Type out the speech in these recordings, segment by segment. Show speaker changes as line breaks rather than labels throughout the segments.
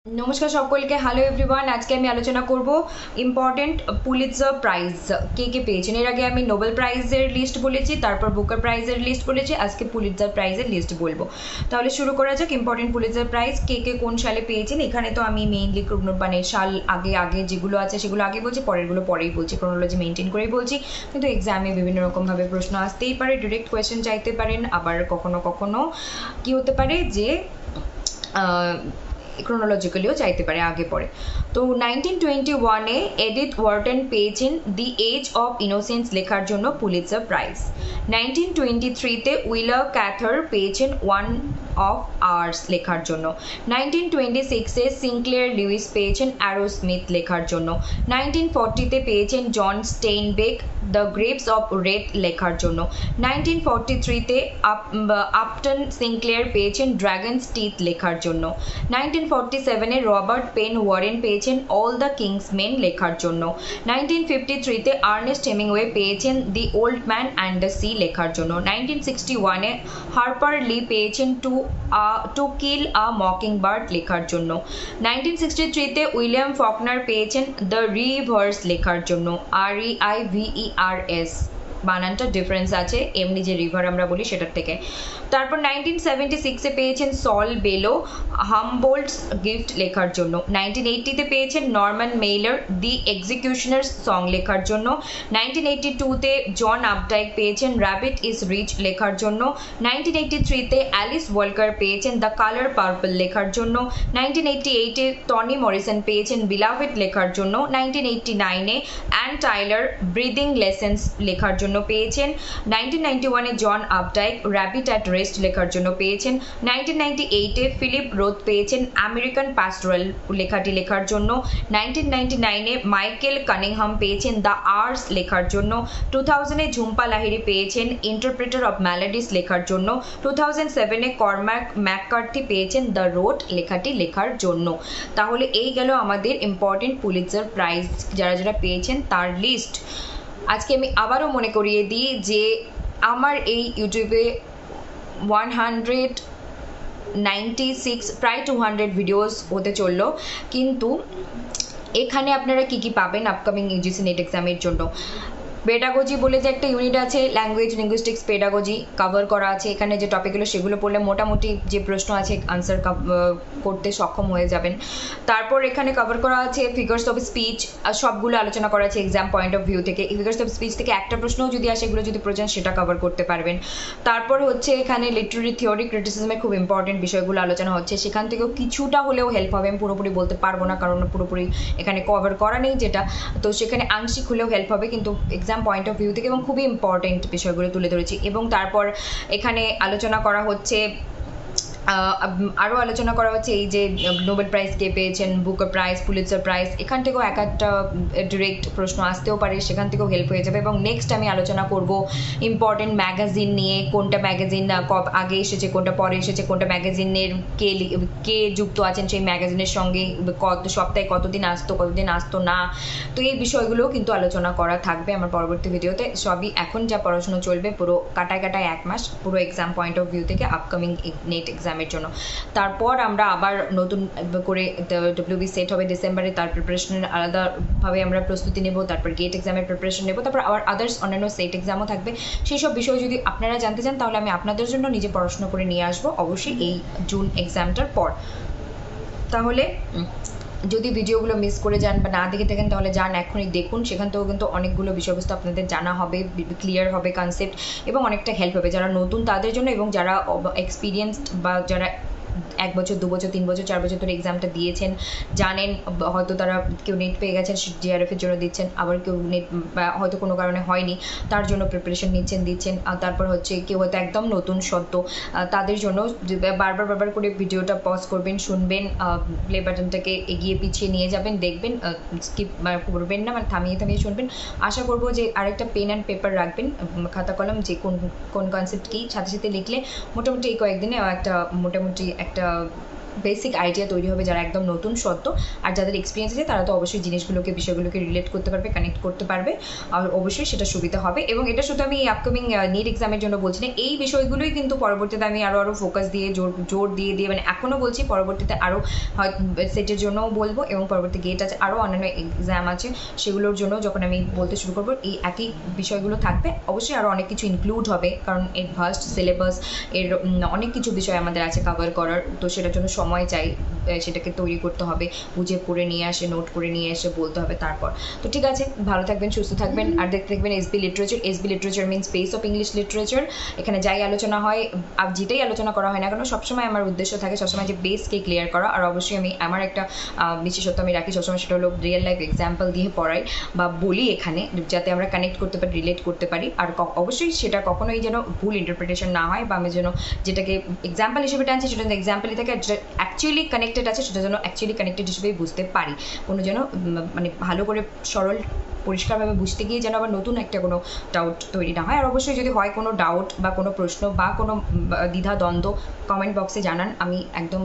নমস্কার সকলকে, hello everyone. আজকে আমি আলোচনা করব ইম্পর্টেন্ট পুলিৎজার প্রাইজ কে কে পেয়েছেন। এর আগে আমি নোবেল প্রাইজের লিস্ট বলেছি, তারপর বুকার প্রাইজের লিস্ট বলেছি, আজকে পুলিৎজার প্রাইজের লিস্ট বলবো। তাহলে শুরু করা যাক। ইম্পর্টেন্ট পুলিৎজার প্রাইজ কে কে কোন সালে পেয়েছেন। এখানে তো আমি মেইনলি মানে সাল আগে আগে যেগুলো আছে সেগুলো আগে বলছি, পরেরগুলো পরেই বলছি, ক্রোনোলজি মেনটেন করেই বলছি। কিন্তু এক্সামে বিভিন্ন রকমভাবে প্রশ্ন আসতেই পারে, ডিরেক্ট কোয়েশ্চেন চাইতে পারেন, আবার কখনো কখনো কি হতে পারে যে ক্রোনোলজিক্যালিও চাইতে পারে আগে পরে। তো 1921-এ এডিথ ওয়ার্টন পেয়েছেন দি এজ অফ ইনোসেন্স লেখার জন্য পুলিৎজার প্রাইজ। 1923-তে উইলার ক্যাথার পেয়েছেন ওয়ান অফ আওয়ার্স লেখার জন্য। 1926-এ সিনক্লেয়ার লুইস পেয়েছেন অ্যারোস্মিথ লেখার জন্য। 1940-তে পেয়েছেন জন স্টেইনবেক দ্য গ্রেভস অফ রেড লেখার জন্য। 1943-তে আপটন সিনক্লেয়ার পেয়েছেন ড্রাগনস টিথ লেখার জন্য। 1947-এ রবার্ট পেন ওয়ারেন পেয়েছেন অল দ্য কিংস মেন লেখার জন্য। 1953-তে আর্নেস্ট হেমিংওয়ে পেয়েছেন the old man and the sea লেখার জন্য। 1961-এ হার্পার লি পেয়েছেন to kill a mocking bird লেখার জন্য। 1963-তে উইলিয়াম ফকনার পেয়েছেন দ্য রিভার্স লেখার জন্য। REIVERS বানানটা ডিফারেন্স আছে, এমনি যে রিভার আমরা বলি সেটার থেকে। তারপর 1976-এ পেয়েছেন সল বেলো হামবোল্টস গিফট লেখার জন্য। 1980-তে পেয়েছেন নরম্যান মেইলার দি এক্সিকিউশনার্স সং লেখার জন্য। 1982-তে জন আপডাইক পেয়েছেন র্যাবিট ইজ রিচ লেখার জন্য। 1983-তে অ্যালিস ওয়ালকার পেয়েছেন দ্য কালার পার্পল লেখার জন্য। 1988-এ টনি মরিসন পেয়েছেন বিলাভেড লেখার জন্য। 1989-এ অ্যান টাইলার ব্রিদিং লেসেন্স লেখার জন্য পেয়েছেন। 1991-এ জন আপডাইক র্যাবিট অ্যাট রেস্ট লেখার জন্য পেয়েছেন। 1998-এ ফিলিপ রোথ পেয়েছেন আমেরিকান প্যাস্টোরাল লেখাটি লেখার জন্য। 1999-এ মাইকেল কানিংহাম পেয়েছেন দ্য আর্স লেখার জন্য। 2000-এ ঝুম্পা লাহিড়ী পেয়েছেন ইন্টারপ্রেটার অফ ম্যালোডিস লেখার জন্য। 2007-এ কর্ম্যাক ম্যাককার্থি পেয়েছেন দ্য রোড লেখাটি লেখার জন্য। তাহলে এই গেল আমাদের ইম্পর্টেন্ট পুলিৎজার প্রাইজ যারা যারা পেয়েছেন তার লিস্ট। আজকে আমি আবারও মনে করিয়ে দিই যে আমার এই ইউটিউবে 196 প্রায় 200 ভিডিওস হতে চললো, কিন্তু এখানে আপনারা কি কি পাবেন আপকামিং ইউজিসি নেট এক্সামের জন্য। পেডাগজি বলে যে একটা ইউনিট আছে, ল্যাঙ্গুয়েজ লিঙ্গুইস্টিক্স পেডাগজি কভার করা আছে। এখানে যে টপিকগুলো সেগুলো পড়লে মোটামুটি যে প্রশ্ন আছে আনসার করতে সক্ষম হয়ে যাবেন। তারপর এখানে কভার করা আছে ফিগার্স অফ স্পিচ, সবগুলো আলোচনা করা আছে এক্সাম পয়েন্ট অফ ভিউ থেকে। ফিগার্স অফ স্পিচ থেকে একটা প্রশ্নও যদি আসে, এগুলো যদি প্রয়োজন সেটা কভার করতে পারবেন। তারপর হচ্ছে এখানে লিটারেরি থিওরি ক্রিটিসিজমের খুব ইম্পর্টেন্ট বিষয়গুলো আলোচনা হচ্ছে, সেখান থেকেও কিছুটা হলেও হেল্প হবে। আমি পুরোপুরি বলতে পারবো না কারণ পুরোপুরি এখানে কভার করা নেই যেটা, তো সেখানে আংশিক হলেও হেল্প হবে, কিন্তু এক্সাম পয়েন্ট অফ ভিউ থেকে এবং খুবই ইম্পর্টেন্ট বিষয়গুলো তুলে ধরেছি। এবং তারপর এখানে আলোচনা করা হচ্ছে আরও আলোচনা করা হচ্ছে এই যে নোবেল প্রাইজ কে পেয়েছেন, বুকার প্রাইজ, পুলিৎজার প্রাইজ, এখান থেকেও এক একটা ডিরেক্ট প্রশ্ন আসতেও পারে, সেখান থেকেও হেল্প হয়ে যাবে। এবং নেক্সট আমি আলোচনা করব ইম্পর্টেন্ট ম্যাগাজিন নিয়ে, কোনটা ম্যাগাজিন আগে এসেছে, কোনটা পরে এসেছে, কোনটা ম্যাগাজিনের কে যুক্ত আছেন সেই ম্যাগাজিনের সঙ্গে, সপ্তাহে কতদিন আসতো না। তো এই বিষয়গুলোও কিন্তু আলোচনা করা থাকবে আমার পরবর্তী ভিডিওতে। সবই এখন যা পড়াশোনা চলবে পুরো কাটায় 1 মাস, পুরো এক্সাম পয়েন্ট অফ ভিউ থেকে আপকামিং নেট এক্সামের জন্য। তারপর আমরা আবার নতুন করে ডব্লিউবি সেট হবে ডিসেম্বরে, তার প্রিপারেশনের আলাদাভাবে আমরা প্রস্তুতি নেব, তারপর গেট এক্সামের প্রিপারেশন নেব, তারপর আবার আদার্স অন্যান্য সেট এক্সামও থাকবে। সেই সব বিষয় যদি আপনারা জানতে চান তাহলে আমি আপনাদের জন্য নিজে পড়াশোনা করে নিয়ে আসবো, অবশ্যই এই জুন এক্সামটার পর। তাহলে যদি ভিডিওগুলো মিস করে যান বা না দেখে থাকেন তাহলে যান এখনই দেখুন, সেখান থেকেও কিন্তু অনেকগুলো বিষয়বস্তু আপনাদের জানা হবে, ক্লিয়ার হবে কনসেপ্ট, এবং অনেকটা হেল্প হবে যারা নতুন তাদের জন্য, এবং যারা এক্সপিরিয়েন্সড বা যারা 1 বছর 2 বছর 3 বছর 4 বছর ধরে এক্সামটা দিয়েছেন, জানেন, হয়তো তারা কেউ নেট পেয়ে গেছেন জিআরএফের জন্য দিচ্ছেন, আবার কেউ নেট হয়তো কোনো কারণে হয়নি তার জন্য প্রিপারেশন দিচ্ছেন। আর তারপর হচ্ছে কেউ হয়তো একদম নতুন সদ্য, তাদের জন্য বারবার করে ভিডিওটা পজ করবেন, শুনবেন, প্লে বাটনটাকে এগিয়ে পিছিয়ে নিয়ে যাবেন, দেখবেন, স্কিপ করবেন না, মানে থামিয়ে শুনবেন। আশা করবো যে আরেকটা পেন অ্যান্ড পেপার রাখবেন, খাতা কলম, যে কোন কনসেপ্ট কী সাথে সাথে লিখলে মোটামুটি এই কয়েকদিনে একটা বেসিক আইডিয়া তৈরি হবে যারা একদম নতুন সদ্য, আর যাদের এক্সপিরিয়েন্স আছে তারা তো অবশ্যই জিনিসগুলোকে বিষয়গুলোকে রিলেট করতে পারবে, কানেক্ট করতে পারবে, আর অবশ্যই সেটা সুবিধা হবে। এবং এটা শুধু আমি আপকামিং নিট এক্সামের জন্য বলছি না, এই বিষয়গুলোই কিন্তু পরবর্তীতে আমি আরও ফোকাস দিয়ে জোর দিয়ে মানে এখনও বলছি, পরবর্তীতে আরও হয় সেটের জন্যও বলবো, এবং পরবর্তী গেট আছে, আরও অন্যান্য এক্সাম আছে, সেগুলোর জন্য যখন আমি বলতে শুরু করবো এই একই বিষয়গুলো থাকবে। অবশ্যই আরও অনেক কিছু ইনক্লুড হবে, কারণ এর ভাস্ট সিলেবাস, এর অনেক কিছু বিষয় আমাদের আছে কভার করার, তো সেটার জন্য সময় চাই, সেটাকে তৈরি করতে হবে, বুঝে পড়ে নিয়ে আসে, নোট করে নিয়ে এসে বলতে হবে তারপর। তো ঠিক আছে, ভালো থাকবেন, সুস্থ থাকবেন, আর দেখতে থাকবেন SB literature. SB literature mean space of English literature. এখানে যাই আলোচনা হয়, আর যেটাই আলোচনা করা হয় না কেন, সবসময় আমার উদ্দেশ্য থাকে সবসময় যে বেসকে ক্লিয়ার করা। আর অবশ্যই আমি আমার একটা বিশেষত্ব আমি রাখি সবসময়, সেটা হলো রিয়েল লাইফ এক্সাম্পল দিয়ে পড়াই বা বলি এখানে, যাতে আমরা কানেক্ট করতে পারি, রিলেট করতে পারি। আর অবশ্যই সেটা কখনোই যেন ভুল ইন্টারপ্রিটেশন না হয়, বা আমি যেন যেটাকে এক্সাম্পল হিসেবে টানছি সেটা যেন এক্সাম্পলই থাকে, আর যেটা অ্যাকচুয়ালি কানেক্টেড আছে সেটা যেন অ্যাকচুয়ালি কানেক্টেড হিসেবেই বুঝতে পারি। কোনো যেন মানে ভালো করে সরল পরিষ্কারভাবে বুঝতে গিয়ে যেন আবার নতুন একটা কোনো ডাউট তৈরি না হয়। আর অবশ্যই যদি হয় কোনো ডাউট বা কোনো প্রশ্ন বা কোনো দ্বিধা দ্বন্দ্ব, কমেন্ট বক্সে জানান, আমি একদম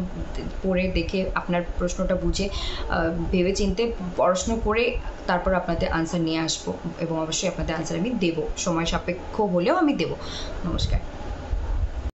পড়ে দেখে আপনার প্রশ্নটা বুঝে ভেবে চিনতে পড়াশুনো করে তারপর আপনাদের আনসার নিয়ে আসবো, এবং অবশ্যই আপনাদের আনসার আমি দেবো, সময় সাপেক্ষ হলেও আমি দেবো। নমস্কার।